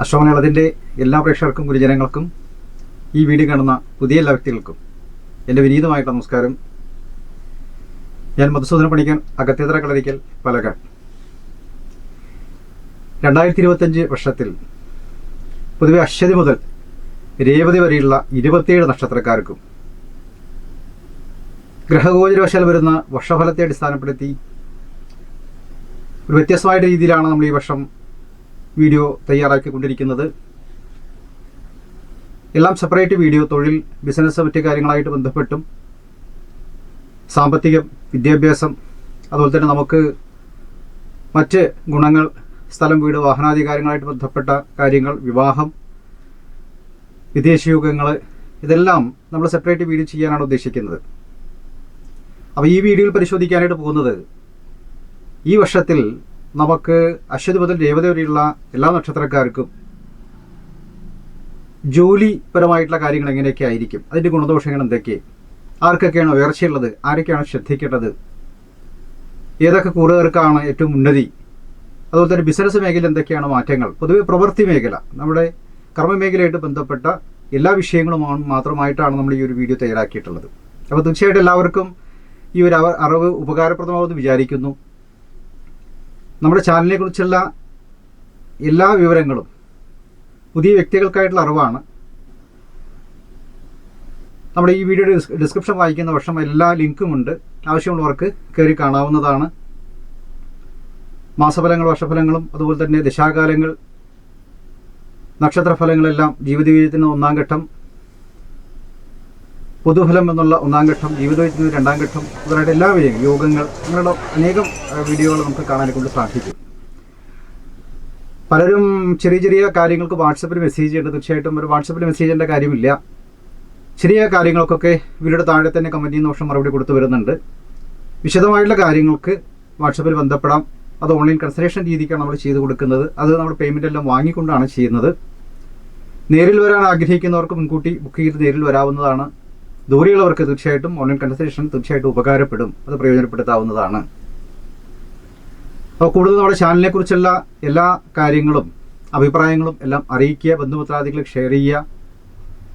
അശ്വമലയാളത്തിൻ്റെ എല്ലാ പ്രേക്ഷകർക്കും ഗുരുജനങ്ങൾക്കും ഈ വീഡിയോ കാണുന്ന പുതിയ എല്ലാ വ്യക്തികൾക്കും എൻ്റെ വിനീതമായിട്ടുള്ള നമസ്കാരം. ഞാൻ മധുസൂദന പണിക്കൻ, അകത്തേതര കളരിക്കൽ, പാലക്കാട്. 2025 വർഷത്തിൽ പൊതുവെ അശ്വതി മുതൽ രേവതി വരെയുള്ള 27 നക്ഷത്രക്കാർക്കും ഗ്രഹഗോചരവശാൽ വരുന്ന വർഷഫലത്തെ അടിസ്ഥാനപ്പെടുത്തി ഒരു വ്യത്യസ്തമായിട്ട് രീതിയിലാണ് നമ്മൾ ഈ വർഷം വീഡിയോ തയ്യാറാക്കിക്കൊണ്ടിരിക്കുന്നത്. എല്ലാം സെപ്പറേറ്റ് വീഡിയോ, തൊഴിൽ, ബിസിനസ്, മറ്റു കാര്യങ്ങളായിട്ട് ബന്ധപ്പെട്ടും സാമ്പത്തികം, വിദ്യാഭ്യാസം, അതുപോലെ തന്നെ നമുക്ക് മറ്റ് ഗുണങ്ങൾ, സ്ഥലം, വീട്, വാഹനാദി കാര്യങ്ങളായിട്ട് ബന്ധപ്പെട്ട കാര്യങ്ങൾ, വിവാഹം, വിദേശയോഗങ്ങൾ, ഇതെല്ലാം നമ്മൾ സെപ്പറേറ്റ് വീഡിയോ ചെയ്യാനാണ് ഉദ്ദേശിക്കുന്നത്. അപ്പോൾ ഈ വീഡിയോയിൽ പരിശോധിക്കാനായിട്ട് പോകുന്നത് ഈ വർഷത്തിൽ നമുക്ക് അശ്വതി മുതൽ രേവതി വരെയുള്ള എല്ലാ നക്ഷത്രക്കാർക്കും ജോലിപരമായിട്ടുള്ള കാര്യങ്ങൾ എങ്ങനെയൊക്കെ ആയിരിക്കും, അതിൻ്റെ ഗുണദോഷങ്ങൾ എന്തൊക്കെ, ആർക്കൊക്കെയാണ് ഉയർച്ചയുള്ളത്, ആരൊക്കെയാണ് ശ്രദ്ധിക്കേണ്ടത്, ഏതൊക്കെ കൂറുകാർക്കാണ് ഏറ്റവും ഉന്നതി, അതുപോലെ തന്നെ ബിസിനസ് മേഖല എന്തൊക്കെയാണ് മാറ്റങ്ങൾ, പൊതുവെ പ്രവൃത്തി മേഖല, നമ്മുടെ കർമ്മമേഖലയായിട്ട് ബന്ധപ്പെട്ട എല്ലാ വിഷയങ്ങളും മാത്രമായിട്ടാണ് നമ്മൾ ഈ ഒരു വീഡിയോ തയ്യാറാക്കിയിട്ടുള്ളത്. അപ്പോൾ തീർച്ചയായിട്ടും എല്ലാവർക്കും ഈ ഒരു അറിവ് ഉപകാരപ്രദമാവുമെന്ന് വിചാരിക്കുന്നു. നമ്മുടെ ചാനലിനെ കുറിച്ചുള്ള എല്ലാ വിവരങ്ങളും പുതിയ വ്യക്തികൾക്കായിട്ടുള്ള അറിവാണ്. നമ്മുടെ ഈ വീഡിയോയുടെ ഡിസ്ക്രിപ്ഷൻ വായിക്കുന്ന വർഷം എല്ലാ ലിങ്കുമുണ്ട്, ആവശ്യമുള്ളവർക്ക് കയറി കാണാവുന്നതാണ്. മാസഫലങ്ങൾ, വർഷഫലങ്ങളും, അതുപോലെ തന്നെ ദശാകാലങ്ങൾ, നക്ഷത്രഫലങ്ങളെല്ലാം, ജീവിതത്തിന് 1-ാം ഘട്ടം, പൊതുഫലം എന്നുള്ള 1-ാം ഘട്ടം, ജീവിതത്തിന് 2-ാം ഘട്ടം, മുതലായിട്ട് എല്ലാ വിജയങ്ങളും, യോഗങ്ങൾ, അങ്ങനെയുള്ള അനേകം വീഡിയോകൾ നമുക്ക് കാണാനെ കൊണ്ട് സാധിക്കും. പലരും ചെറിയ ചെറിയ കാര്യങ്ങൾക്ക് വാട്സപ്പിൽ മെസ്സേജ് ചെയ്യേണ്ടത്, തീർച്ചയായിട്ടും ഒരു വാട്സപ്പിൽ മെസ്സേജ് ചെയ്യേണ്ട കാര്യമില്ല. ചെറിയ കാര്യങ്ങൾക്കൊക്കെ ഇവരുടെ താഴെ തന്നെ കമൻറ്റ് ചെയ്യുന്ന വർഷം മറുപടി കൊടുത്തു വരുന്നുണ്ട്. വിശദമായിട്ടുള്ള കാര്യങ്ങൾക്ക് വാട്സപ്പിൽ ബന്ധപ്പെടാം. അത് ഓൺലൈൻ കൺസൾട്ടേഷൻ രീതിക്കാണ് നമ്മൾ ചെയ്ത് കൊടുക്കുന്നത്. അത് നമ്മൾ പേയ്മെൻ്റ് എല്ലാം വാങ്ങിക്കൊണ്ടാണ് ചെയ്യുന്നത്. നേരിൽ വരാൻ ആഗ്രഹിക്കുന്നവർക്ക് മുൻകൂട്ടി ബുക്ക് ചെയ്ത് നേരിൽ വരാവുന്നതാണ്. ദൂരെയുള്ളവർക്ക് തീർച്ചയായിട്ടും ഓൺലൈൻ കൺസൾട്ടേഷൻ തീർച്ചയായിട്ടും ഉപകാരപ്പെടും, അത് പ്രയോജനപ്പെടുത്താവുന്നതാണ്. അപ്പോൾ കൂടുതൽ നമ്മുടെ ചാനലിനെ കുറിച്ചുള്ള എല്ലാ കാര്യങ്ങളും അഭിപ്രായങ്ങളും എല്ലാം അറിയിക്കുക, ബന്ധുമിത്രാദികൾക്ക് ഷെയർ ചെയ്യുക.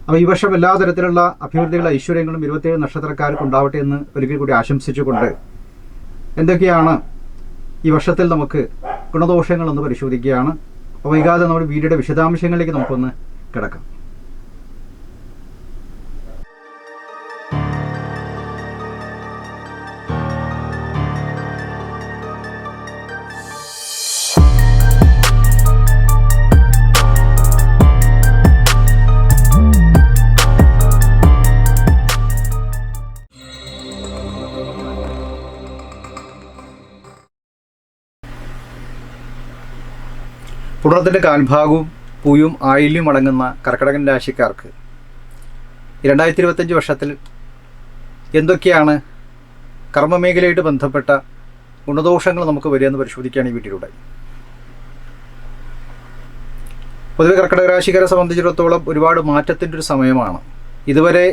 അപ്പോൾ ഈ വർഷം എല്ലാ തരത്തിലുള്ള അഭിവൃദ്ധികളും ഐശ്വര്യങ്ങളും 27 നക്ഷത്രക്കാർക്ക് ഉണ്ടാവട്ടെ എന്ന് ഒരിക്കൽ കൂടി ആശംസിച്ചുകൊണ്ട് എന്തൊക്കെയാണ് ഈ വർഷത്തിൽ നമുക്ക് ഗുണദോഷങ്ങളൊന്ന് പരിശോധിക്കുകയാണ്. അപ്പോൾ വൈകാതെ നമ്മുടെ വീഡിയോയുടെ വിശദാംശങ്ങളിലേക്ക് നമുക്കൊന്ന് കിടക്കാം. പുണർത്തിൻ്റെ കാൽഭാഗവും പൂയും ആയില്യം അടങ്ങുന്ന കർക്കിടകൻ രാശിക്കാർക്ക് 2025 വർഷത്തിൽ എന്തൊക്കെയാണ് കർമ്മമേഖലയായിട്ട് ബന്ധപ്പെട്ട ഗുണദോഷങ്ങൾ നമുക്ക് വരികയെന്ന് പരിശോധിക്കുകയാണ് ഈ വീട്ടിലൂടെ. പൊതുവെ കർക്കിടക രാശിക്കാരെ സംബന്ധിച്ചിടത്തോളം ഒരുപാട് മാറ്റത്തിൻ്റെ ഒരു സമയമാണ്. ഇതുവരെ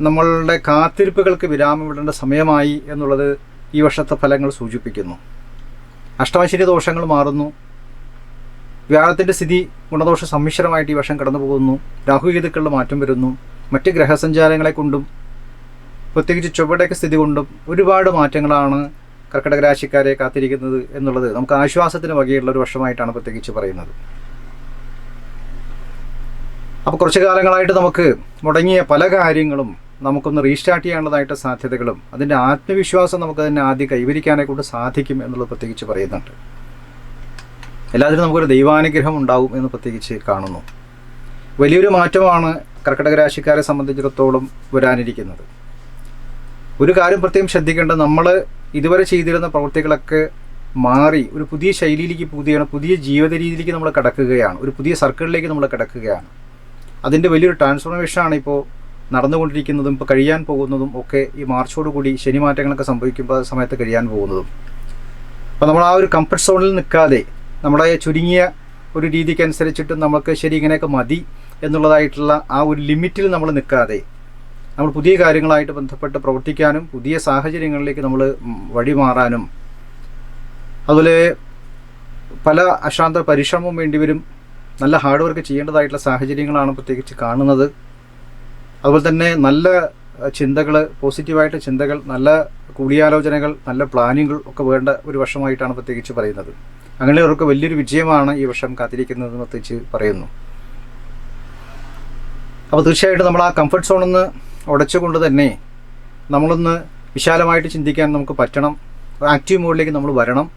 നമ്മളുടെ കാത്തിരിപ്പുകൾക്ക് വിരാമമിടേണ്ട സമയമായി എന്നുള്ളത് ഈ വർഷത്തെ ഫലങ്ങൾ സൂചിപ്പിക്കുന്നു. അഷ്ടമശനി ദോഷങ്ങൾ മാറുന്നു. വ്യാഴത്തിൻ്റെ സ്ഥിതി ഗുണദോഷ സമ്മിശ്രമായിട്ട് ഈ വർഷം കടന്നു പോകുന്നു. രാഹുകേതുക്കളുടെ മാറ്റം വരുന്നു. മറ്റ് ഗ്രഹസഞ്ചാരങ്ങളെ കൊണ്ടും പ്രത്യേകിച്ച് ചൊവ്വയുടെയൊക്കെ സ്ഥിതി കൊണ്ടും ഒരുപാട് മാറ്റങ്ങളാണ് കർക്കിടക രാശിക്കാരെ കാത്തിരിക്കുന്നത് എന്നുള്ളത് നമുക്ക് ആശ്വാസത്തിന് വകയുള്ള ഒരു വർഷമായിട്ടാണ് പ്രത്യേകിച്ച് പറയുന്നത്. അപ്പോൾ കുറച്ച് കാലങ്ങളായിട്ട് നമുക്ക് മുടങ്ങിയ പല കാര്യങ്ങളും നമുക്കൊന്ന് റീസ്റ്റാർട്ട് ചെയ്യാനുള്ളതായിട്ട് സാധ്യതകളും അതിൻ്റെ ആത്മവിശ്വാസം നമുക്ക് തന്നെ ആദ്യം കൈവരിക്കാനെ കൊണ്ട് സാധിക്കും എന്നുള്ളത് പ്രത്യേകിച്ച് പറയുന്നുണ്ട്. എല്ലാത്തിനും നമുക്കൊരു ദൈവാനുഗ്രഹം ഉണ്ടാവും എന്ന് പ്രത്യേകിച്ച് കാണുന്നു. വലിയൊരു മാറ്റമാണ് കർക്കിടക രാശിക്കാരെ സംബന്ധിച്ചിടത്തോളം വരാനിരിക്കുന്നത്. ഒരു കാര്യം പ്രത്യേകം ശ്രദ്ധിക്കേണ്ടത്, നമ്മൾ ഇതുവരെ ചെയ്തിരുന്ന പ്രവൃത്തികളൊക്കെ മാറി ഒരു പുതിയ ശൈലിയിലേക്ക് പുതിയ ജീവിത രീതിയിലേക്ക് നമ്മൾ കിടക്കുകയാണ്. ഒരു പുതിയ സർക്കിളിലേക്ക് നമ്മൾ കിടക്കുകയാണ്. അതിൻ്റെ വലിയൊരു ട്രാൻസ്ഫോർമേഷനാണ് ഇപ്പോൾ നടന്നുകൊണ്ടിരിക്കുന്നതും ഇപ്പോൾ കഴിയാൻ പോകുന്നതും ഒക്കെ ഈ മാർച്ചോടുകൂടി ശനി മാറ്റങ്ങളൊക്കെ സംഭവിക്കുമ്പോൾ സമയത്ത് കഴിയാൻ പോകുന്നതും. അപ്പോൾ നമ്മൾ ആ ഒരു കംഫർട്ട് സോണിൽ നിൽക്കാതെ നമ്മുടെ ചുരുങ്ങിയ ഒരു രീതിക്കനുസരിച്ചിട്ട് നമുക്ക് ശരി ഇങ്ങനെയൊക്കെ മതി എന്നുള്ളതായിട്ടുള്ള ആ ഒരു ലിമിറ്റിൽ നമ്മൾ നിൽക്കാതെ നമ്മൾ പുതിയ കാര്യങ്ങളായിട്ട് ബന്ധപ്പെട്ട് പ്രവർത്തിക്കാനും പുതിയ സാഹചര്യങ്ങളിലേക്ക് നമ്മൾ വഴിമാറാനും അതുപോലെ പല അശാന്ത പരിശ്രമവും വേണ്ടിവരും. നല്ല ഹാർഡ് വർക്ക് ചെയ്യേണ്ടതായിട്ടുള്ള സാഹചര്യങ്ങളാണ് പ്രത്യേകിച്ച് കാണുന്നത്. അതുപോലെ തന്നെ നല്ല ചിന്തകൾ, പോസിറ്റീവായിട്ട് ചിന്തകൾ, നല്ല കൂടിയാലോചനകൾ, നല്ല പ്ലാനിങ്ങുകൾ ഒക്കെ വേണ്ട ഒരു വർഷമായിട്ടാണ് പ്രത്യേകിച്ച് പറയുന്നത്. അങ്ങനെയുള്ളവർക്ക് വലിയൊരു വിജയമാണ് ഈ വർഷം കാത്തിരിക്കുന്നതെന്ന് പ്രത്യേകിച്ച് പറയുന്നു. അപ്പോൾ തീർച്ചയായിട്ടും നമ്മൾ ആ കംഫർട്ട് സോണിൽ ഉടച്ചുകൊണ്ട് തന്നെ നമ്മളൊന്ന് വിശാലമായിട്ട് ചിന്തിക്കാൻ നമുക്ക് പറ്റണം. ആക്റ്റീവ് മോഡിലേക്ക് നമ്മൾ വരണം.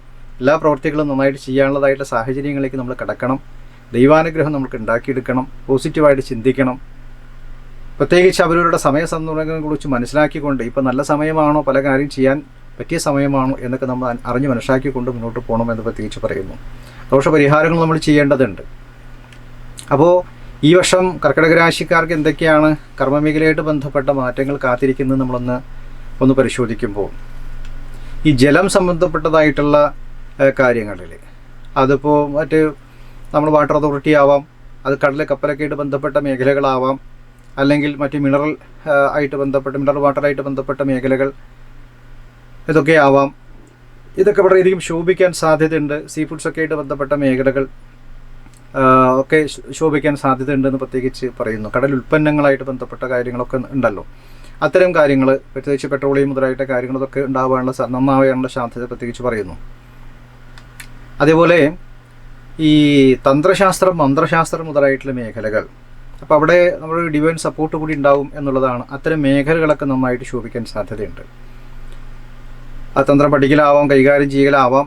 എല്ലാ പ്രവർത്തികളും നന്നായിട്ട് ചെയ്യാനുള്ളതായിട്ടുള്ള സാഹചര്യങ്ങളിലേക്ക് നമ്മൾ കടക്കണം. ദൈവാനുഗ്രഹം നമുക്ക് ഉണ്ടാക്കിയെടുക്കണം. പോസിറ്റീവായിട്ട് ചിന്തിക്കണം. പ്രത്യേകിച്ച് അവരവരുടെ സമയസന്ദർഭങ്ങളെക്കുറിച്ച് മനസ്സിലാക്കിക്കൊണ്ട് ഇപ്പോൾ നല്ല സമയമാണോ, പല കാര്യം ചെയ്യാൻ പറ്റിയ സമയമാണോ എന്നൊക്കെ നമ്മൾ അറിഞ്ഞ് മനസ്സിലാക്കിക്കൊണ്ട് മുന്നോട്ട് പോകണമെന്ന് പ്രത്യേകിച്ച് പറയുന്നു. ദോഷപരിഹാരങ്ങൾ നമ്മൾ ചെയ്യേണ്ടതുണ്ട്. അപ്പോൾ ഈ വർഷം കർക്കിടക രാശിക്കാർക്ക് എന്തൊക്കെയാണ് കർമ്മമേഖലയായിട്ട് ബന്ധപ്പെട്ട മാറ്റങ്ങൾ കാത്തിരിക്കുന്നത് നമ്മളൊന്ന് പരിശോധിക്കുമ്പോൾ, ഈ ജലം സംബന്ധപ്പെട്ടതായിട്ടുള്ള കാര്യങ്ങളിൽ അതിപ്പോൾ നമ്മൾ വാട്ടർ അതോറിറ്റി ആവാം, അത് കടൽ കപ്പലൊക്കെ ആയിട്ട് ബന്ധപ്പെട്ട മേഖലകളാവാം, അല്ലെങ്കിൽ മറ്റ് മിനറൽ വാട്ടറായിട്ട് ബന്ധപ്പെട്ട മേഖലകൾ ഇതൊക്കെ ആവാം. ഇതൊക്കെ വളരെയധികം ശോഭിക്കാൻ സാധ്യതയുണ്ട്. സീ ഫുഡ്സൊക്കെ ആയിട്ട് ബന്ധപ്പെട്ട മേഖലകൾ ഒക്കെ ശോഭിക്കാൻ സാധ്യതയുണ്ടെന്ന് പ്രത്യേകിച്ച് പറയുന്നു. കടൽ ഉൽപ്പന്നങ്ങളായിട്ട് ബന്ധപ്പെട്ട കാര്യങ്ങളൊക്കെ ഉണ്ടല്ലോ, അത്തരം കാര്യങ്ങൾ പ്രത്യേകിച്ച് പെട്രോളിയം മുതലായിട്ട് കാര്യങ്ങളൊക്കെ നന്നാവാനുള്ള സാധ്യത പ്രത്യേകിച്ച് പറയുന്നു. അതേപോലെ ഈ തന്ത്രശാസ്ത്രം, മന്ത്രശാസ്ത്രം മുതലായിട്ടുള്ള മേഖലകൾ, അപ്പോൾ അവിടെ നമ്മൾ ഡിവൈൻ സപ്പോർട്ട് കൂടി ഉണ്ടാവും എന്നുള്ളതാണ്. അത്തരം മേഖലകളൊക്കെ നന്നായിട്ട് ശോഭിക്കാൻ സാധ്യതയുണ്ട്. ആ തന്ത്രം പഠിക്കലാവാം, കൈകാര്യം ചെയ്യലാവാം,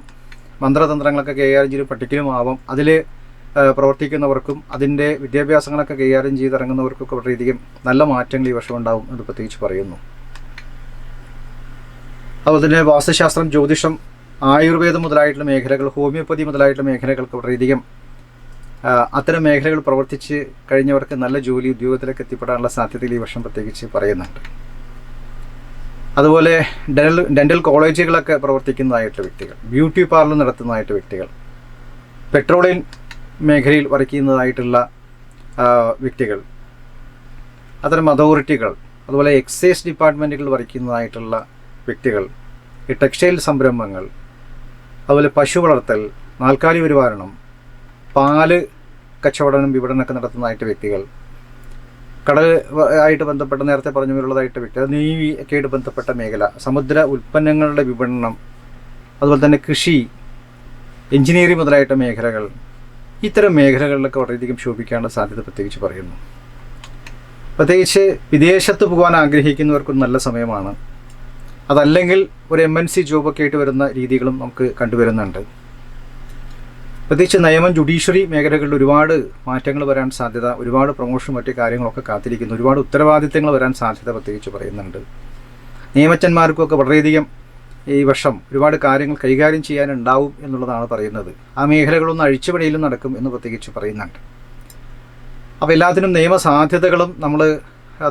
മന്ത്രതന്ത്രങ്ങളൊക്കെ കൈകാര്യം ചെയ്ത് പഠിക്കലും ആവാം. അതിൽ പ്രവർത്തിക്കുന്നവർക്കും അതിൻ്റെ വിദ്യാഭ്യാസങ്ങളൊക്കെ കൈകാര്യം ചെയ്തിറങ്ങുന്നവർക്കൊക്കെ വളരെയധികം നല്ല മാറ്റങ്ങൾ ഈ വർഷം ഉണ്ടാവും എന്ന് പ്രത്യേകിച്ച് പറയുന്നു. അതുപോലെ തന്നെ വാസ്തുശാസ്ത്രം, ജ്യോതിഷം, ആയുർവേദം മുതലായിട്ടുള്ള മേഖലകൾ, ഹോമിയോപ്പതി മുതലായിട്ടുള്ള മേഖലകൾക്ക് വളരെയധികം അത്തരം മേഖലകൾ പ്രവർത്തിച്ച് കഴിഞ്ഞവർക്ക് നല്ല ജോലി, ഉദ്യോഗത്തിലേക്ക് എത്തിപ്പെടാനുള്ള സാധ്യതയിൽ ഈ വർഷം പ്രത്യേകിച്ച് പറയുന്നുണ്ട്. അതുപോലെ ഡെൻ്റൽ കോളേജുകളൊക്കെ പ്രവർത്തിക്കുന്നതായിട്ടുള്ള വ്യക്തികൾ, ബ്യൂട്ടി പാർലർ നടത്തുന്നതായിട്ട് വ്യക്തികൾ, പെട്രോളിയം മേഖലയിൽ വർക്ക് ചെയ്യുന്നതായിട്ടുള്ള വ്യക്തികൾ, അത്തരം അതോറിറ്റികൾ, അതുപോലെ എക്സൈസ് ഡിപ്പാർട്ട്മെൻറ്റുകൾ വർക്ക് ചെയ്യുന്നതായിട്ടുള്ള വ്യക്തികൾ, ഈ ടെക്സ്റ്റൈൽ സംരംഭങ്ങൾ, അതുപോലെ പശു വളർത്തൽ, നാൽക്കാലി പരിപാലനം, പാല് കച്ചവടം, വിപണനമൊക്കെ നടത്തുന്നതായിട്ട് വ്യക്തികൾ, കടൽ ആയിട്ട് ബന്ധപ്പെട്ട നേരത്തെ പറഞ്ഞുള്ളതായിട്ട് വ്യക്തികൾ, നേവി ഒക്കെ ആയിട്ട് ബന്ധപ്പെട്ട മേഖല, സമുദ്ര ഉൽപ്പന്നങ്ങളുടെ വിപണനം, അതുപോലെ തന്നെ കൃഷി, എഞ്ചിനീയറിംഗ് മുതലായിട്ട് മേഖലകൾ, ഇത്തരം മേഖലകളിലൊക്കെ വളരെയധികം ശോഭിക്കാനുള്ള സാധ്യത പ്രത്യേകിച്ച് പറയുന്നു. പ്രത്യേകിച്ച് വിദേശത്ത് പോകാൻ ആഗ്രഹിക്കുന്നവർക്കും നല്ല സമയമാണ്. അതല്ലെങ്കിൽ ഒരു MNC ജോബൊക്കെ ആയിട്ട് വരുന്ന രീതികളും നമുക്ക് കണ്ടുവരുന്നുണ്ട്. പ്രത്യേകിച്ച് നിയമം, ജുഡീഷ്യറി മേഖലകളിൽ ഒരുപാട് മാറ്റങ്ങൾ വരാൻ സാധ്യത, ഒരുപാട് പ്രൊമോഷൻ മറ്റു കാര്യങ്ങളൊക്കെ കാത്തിരിക്കുന്നു, ഒരുപാട് ഉത്തരവാദിത്തങ്ങൾ വരാൻ സാധ്യത പ്രത്യേകിച്ച് പറയുന്നുണ്ട്. നിയമജ്ഞന്മാർക്കൊക്കെ വളരെയധികം ഈ വർഷം ഒരുപാട് കാര്യങ്ങൾ കൈകാര്യം ചെയ്യാനുണ്ടാവും എന്നുള്ളതാണ് പറയുന്നത്. ആ മേഖലകളൊന്നും അഴിച്ചുപണിയിലും നടക്കും എന്ന് പ്രത്യേകിച്ച് പറയുന്നുണ്ട്. അപ്പോൾ എല്ലാത്തിനും നിയമസാധ്യതകളും നമ്മൾ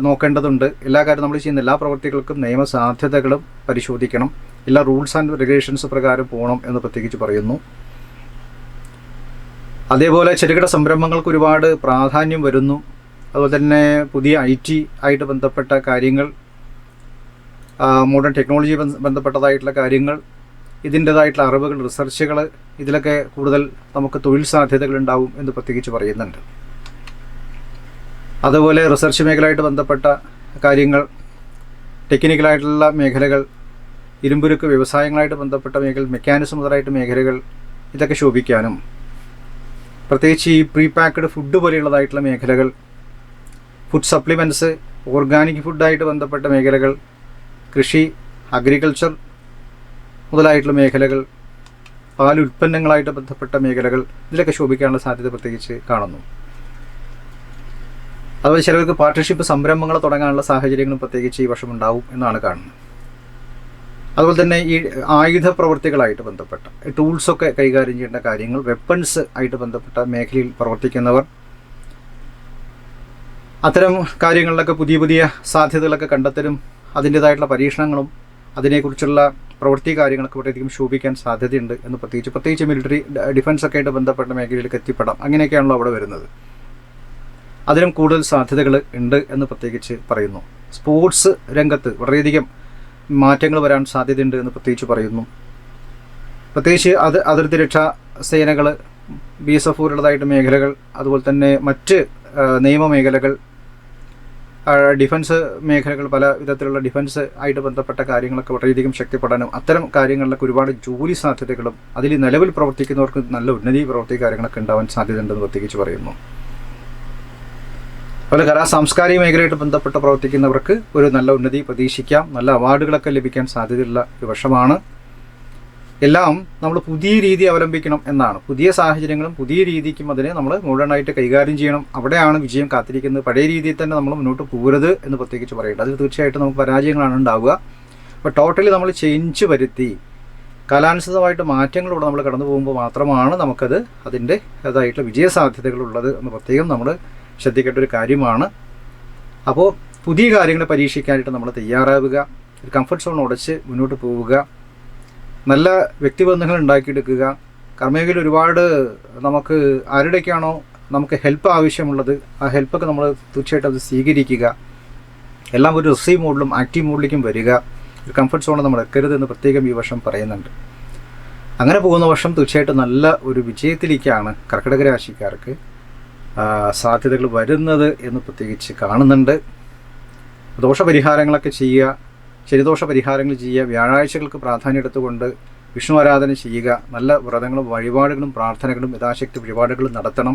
നോക്കേണ്ടതുണ്ട്. എല്ലാ കാര്യം നമ്മൾ ചെയ്യുന്ന എല്ലാ പ്രവൃത്തികൾക്കും നിയമസാധ്യതകളും പരിശോധിക്കണം. എല്ലാ റൂൾസ് ആൻഡ് റെഗുലേഷൻസ് പ്രകാരം പോകണം എന്ന് പ്രത്യേകിച്ച് പറയുന്നു. അതേപോലെ ചെറുകിട സംരംഭങ്ങൾക്ക് ഒരുപാട് പ്രാധാന്യം വരുന്നു. അതുപോലെ തന്നെ പുതിയ IT ആയിട്ട് ബന്ധപ്പെട്ട കാര്യങ്ങൾ, മോഡേൺ ടെക്നോളജി ബന്ധപ്പെട്ടതായിട്ടുള്ള കാര്യങ്ങൾ, ഇതിൻ്റേതായിട്ടുള്ള അറിവുകൾ, റിസർച്ചുകൾ, ഇതിലൊക്കെ കൂടുതൽ നമുക്ക് തൊഴിൽ സാധ്യതകൾ ഉണ്ടാവും എന്ന് പ്രത്യേകിച്ച് പറയുന്നുണ്ട്. അതുപോലെ റിസർച്ച് മേഖലയായിട്ട് ബന്ധപ്പെട്ട കാര്യങ്ങൾ, ടെക്നിക്കലായിട്ടുള്ള മേഖലകൾ, ഇരുമ്പുരുക്ക് വ്യവസായങ്ങളായിട്ട് ബന്ധപ്പെട്ട മേഖല, മെക്കാനിസം മുതലായിട്ട് മേഖലകൾ, ഇതൊക്കെ ശോഭിക്കാനും, പ്രത്യേകിച്ച് ഈ പ്രീ പാക്ക്ഡ് ഫുഡ് പോലെയുള്ളതായിട്ടുള്ള മേഖലകൾ, ഫുഡ് സപ്ലിമെൻറ്റ്സ്, ഓർഗാനിക് ഫുഡായിട്ട് ബന്ധപ്പെട്ട മേഖലകൾ, കൃഷി, അഗ്രികൾച്ചർ മുതലായിട്ടുള്ള മേഖലകൾ, പാലുൽപ്പന്നങ്ങളായിട്ട് ബന്ധപ്പെട്ട മേഖലകൾ, ഇതിലൊക്കെ ശോഭിക്കാനുള്ള സാധ്യത പ്രത്യേകിച്ച് കാണുന്നു. അതുപോലെ ചിലർക്ക് പാർട്ട്ണർഷിപ്പ് സംരംഭങ്ങൾ തുടങ്ങാനുള്ള സാഹചര്യങ്ങളും പ്രത്യേകിച്ച് ഈ വർഷം ഉണ്ടാവും എന്നാണ് കാണുന്നത്. അതുപോലെ തന്നെ ഈ ആയുധ പ്രവൃത്തികളായിട്ട് ബന്ധപ്പെട്ട ടൂൾസൊക്കെ കൈകാര്യം ചെയ്യേണ്ട കാര്യങ്ങൾ, വെപ്പൺസ് ആയിട്ട് ബന്ധപ്പെട്ട മേഖലയിൽ പ്രവർത്തിക്കുന്നവർ, അത്തരം കാര്യങ്ങളിലൊക്കെ പുതിയ പുതിയ സാധ്യതകളൊക്കെ കണ്ടെത്തലും അതിൻ്റേതായിട്ടുള്ള പരീക്ഷണങ്ങളും അതിനെക്കുറിച്ചുള്ള പ്രവൃത്തി കാര്യങ്ങളൊക്കെ വളരെയധികം ശോഭിക്കാൻ സാധ്യതയുണ്ട് എന്ന് പ്രത്യേകിച്ച് മിലിറ്ററി ഡിഫൻസൊക്കെ ആയിട്ട് ബന്ധപ്പെട്ട മേഖലയിലേക്ക് എത്തിപ്പെടാം. അങ്ങനെയൊക്കെയാണല്ലോ അവിടെ വരുന്നത്. അതിനും കൂടുതൽ സാധ്യതകൾ ഉണ്ട് എന്ന് പ്രത്യേകിച്ച് പറയുന്നു. സ്പോർട്സ് രംഗത്ത് വളരെയധികം മാറ്റങ്ങൾ വരാൻ സാധ്യതയുണ്ട് എന്ന് പ്രത്യേകിച്ച് പറയുന്നു. പ്രത്യേകിച്ച് അതിർത്തി രക്ഷാ സേനകൾ, BSF പോലുള്ളതായിട്ട് മേഖലകൾ, അതുപോലെ തന്നെ മറ്റ് നിയമ മേഖലകൾ, ഡിഫൻസ് മേഖലകൾ, പല വിധത്തിലുള്ള ഡിഫൻസ് ആയിട്ട് ബന്ധപ്പെട്ട കാര്യങ്ങളൊക്കെ വളരെയധികം ശക്തിപ്പെടാനും അത്തരം കാര്യങ്ങളിലൊക്കെ ഒരുപാട് ജോലി സാധ്യതകളും അതിൽ നിലവിൽ പ്രവർത്തിക്കുന്നവർക്ക് നല്ല ഉന്നതി പ്രവൃത്തി കാര്യങ്ങളൊക്കെ ഉണ്ടാവാൻ സാധ്യതയുണ്ടെന്ന് പ്രത്യേകിച്ച് പറയുന്നു. അതുപോലെ കലാ സാംസ്കാരിക മേഖലയായിട്ട് ബന്ധപ്പെട്ട് പ്രവർത്തിക്കുന്നവർക്ക് ഒരു നല്ല ഉന്നതി പ്രതീക്ഷിക്കാം. നല്ല അവാർഡുകളൊക്കെ ലഭിക്കാൻ സാധ്യതയുള്ള ഒരു വർഷമാണ്. എല്ലാം നമ്മൾ പുതിയ രീതി അവലംബിക്കണം എന്നാണ്. പുതിയ സാഹചര്യങ്ങളും പുതിയ രീതിക്കും അതിനെ നമ്മൾ മുഴുവനായിട്ട് കൈകാര്യം ചെയ്യണം. അവിടെയാണ് വിജയം കാത്തിരിക്കുന്നത്. പഴയ രീതിയിൽ തന്നെ നമ്മൾ മുന്നോട്ട് പോകരുത് എന്ന് പ്രത്യേകിച്ച് പറയേണ്ടത്. അതിൽ തീർച്ചയായിട്ടും നമുക്ക് പരാജയങ്ങളാണ് ഉണ്ടാവുക. അപ്പോൾ ടോട്ടലി നമ്മൾ ചേഞ്ച് വരുത്തി കാലാനുസൃതമായിട്ട് മാറ്റങ്ങളിലൂടെ നമ്മൾ കടന്നു പോകുമ്പോൾ മാത്രമാണ് നമുക്കത് അതിൻ്റെതായിട്ടുള്ള വിജയസാധ്യതകളുള്ളത് എന്ന് പ്രത്യേകം നമ്മൾ ശ്രദ്ധിക്കേണ്ട ഒരു കാര്യമാണ്. അപ്പോൾ പുതിയ കാര്യങ്ങൾ പരീക്ഷിക്കാനായിട്ട് നമ്മൾ തയ്യാറാവുക. ഒരു കംഫർട്ട് സോൺ ഉടച്ച് മുന്നോട്ട് പോവുക. നല്ല വ്യക്തിബന്ധങ്ങൾ ഉണ്ടാക്കിയെടുക്കുക. കർമ്മേഖലയിൽ ഒരുപാട് നമുക്ക് ആരുടെയൊക്കെയാണോ നമുക്ക് ഹെൽപ്പ് ആവശ്യമുള്ളത് ആ ഹെൽപ്പൊക്കെ നമ്മൾ തീർച്ചയായിട്ടും അത് സ്വീകരിക്കുക. എല്ലാം ഒരു റിസീവ് മോഡിലും ആക്റ്റീവ് മോഡിലേക്കും വരിക. ഒരു കംഫർട്ട് സോൺ നമ്മൾ എടുക്കരുത് എന്ന് പ്രത്യേകം ഈ വർഷം പറയുന്നുണ്ട്. അങ്ങനെ പോകുന്ന വർഷം തീർച്ചയായിട്ടും നല്ല ഒരു വിജയത്തിലേക്കാണ് കർക്കിടക രാശിക്കാർക്ക് സാധ്യതകൾ വരുന്നത് എന്ന് പ്രത്യേകിച്ച് കാണുന്നുണ്ട്. ദോഷപരിഹാരങ്ങളൊക്കെ ചെയ്യുക, ശനിദോഷ പരിഹാരങ്ങൾ ചെയ്യുക, വ്യാഴാഴ്ചകൾക്ക് പ്രാധാന്യം എടുത്തുകൊണ്ട് വിഷ്ണു ആരാധന ചെയ്യുക, നല്ല വ്രതങ്ങളും വഴിപാടുകളും പ്രാർത്ഥനകളും യഥാശക്തി വഴിപാടുകളും നടത്തണം.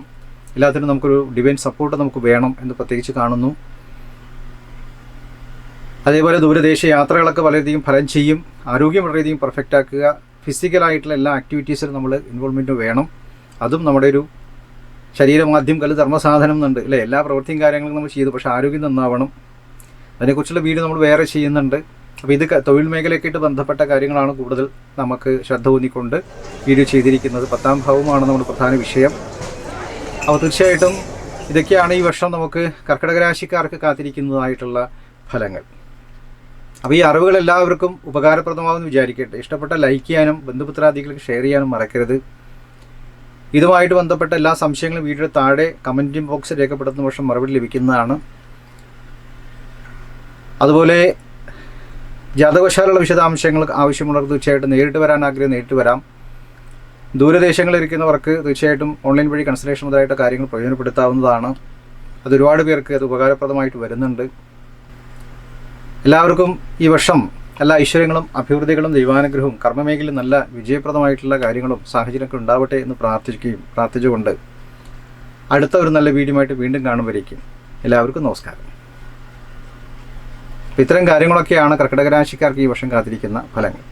എല്ലാത്തിനും നമുക്കൊരു ഡിവൈൻ സപ്പോർട്ട് നമുക്ക് വേണം എന്ന് പ്രത്യേകിച്ച് കാണുന്നു. അതേപോലെ ദൂരദേശ യാത്രകളൊക്കെ വളരെയധികം ഫലം ചെയ്യും. ആരോഗ്യം വളരെയധികം പെർഫെക്റ്റ് ആക്കുക. ഫിസിക്കലായിട്ടുള്ള എല്ലാ ആക്ടിവിറ്റീസിലും നമ്മൾ ഇൻവോൾവ്മെൻറ്റ് വേണം. അതും നമ്മുടെ ഒരു ശരീരമാദ്യം കല് ധർമ്മസാധനം എന്നുണ്ട് അല്ലേ. എല്ലാ പ്രവൃത്തിയും കാര്യങ്ങളും നമ്മൾ ചെയ്തു, പക്ഷേ ആരോഗ്യം നന്നാവണം. അതിനെക്കുറിച്ചുള്ള വീഡിയോ നമ്മൾ വേറെ ചെയ്യുന്നുണ്ട്. അപ്പോൾ ഇത് തൊഴിൽ മേഖലയൊക്കെ ആയിട്ട് ബന്ധപ്പെട്ട കാര്യങ്ങളാണ് കൂടുതൽ നമുക്ക് ശ്രദ്ധ ഊന്നിക്കൊണ്ട് വീഡിയോ ചെയ്തിരിക്കുന്നത്. 10ാം ഭാവമാണ് നമ്മുടെ പ്രധാന വിഷയം. അപ്പോൾ തീർച്ചയായിട്ടും ഇതൊക്കെയാണ് ഈ വർഷം നമുക്ക് കർക്കിടക രാശിക്കാർക്ക് കാത്തിരിക്കുന്നതായിട്ടുള്ള ഫലങ്ങൾ. അപ്പോൾ ഈ അറിവുകൾ എല്ലാവർക്കും ഉപകാരപ്രദമാകുമെന്ന് വിചാരിക്കട്ടെ. ഇഷ്ടപ്പെട്ട ലൈക്ക് ചെയ്യാനും ബന്ധുമിത്രാദികൾക്ക് ഷെയർ ചെയ്യാനും മറക്കരുത്. ഇതുമായിട്ട് ബന്ധപ്പെട്ട എല്ലാ സംശയങ്ങളും വീഡിയോയുടെ താഴെ കമൻറ്റിംഗ് ബോക്സിൽ രേഖപ്പെടുത്തുന്ന വർഷം മറുപടി ലഭിക്കുന്നതാണ്. അതുപോലെ ജാതകവശാലുള്ള വിശദാംശങ്ങൾ ആവശ്യമുള്ളവർക്ക് തീർച്ചയായിട്ടും നേരിട്ട് വരാൻ ആഗ്രഹം നേരിട്ട് വരാം. ദൂരദേശങ്ങളിൽ ഇരിക്കുന്നവർക്ക് തീർച്ചയായിട്ടും ഓൺലൈൻ വഴി കൺസൾട്ടേഷൻ മുതലായിട്ട് കാര്യങ്ങൾ പ്രയോജനപ്പെടുത്താവുന്നതാണ്. അത് ഒരുപാട് പേർക്ക് അത് ഉപകാരപ്രദമായിട്ട് വരുന്നുണ്ട്. എല്ലാവർക്കും ഈ വർഷം എല്ലാ ഐശ്വര്യങ്ങളും അഭിവൃദ്ധികളും ദൈവാനുഗ്രഹവും കർമ്മമേഖലയിൽ നല്ല വിജയപ്രദമായിട്ടുള്ള കാര്യങ്ങളും സാഹചര്യമൊക്കെ ഉണ്ടാവട്ടെ എന്ന് പ്രാർത്ഥിച്ചുകൊണ്ട് അടുത്ത ഒരു നല്ല വീഡിയോയുമായിട്ട് വീണ്ടും കാണുമ്പോഴേക്കും എല്ലാവർക്കും നമസ്കാരം. ഇത്തരം കാര്യങ്ങളൊക്കെയാണ് കർക്കിടക രാശിക്കാർക്ക് ഈ വർഷം കാത്തിരിക്കുന്ന ഫലങ്ങൾ.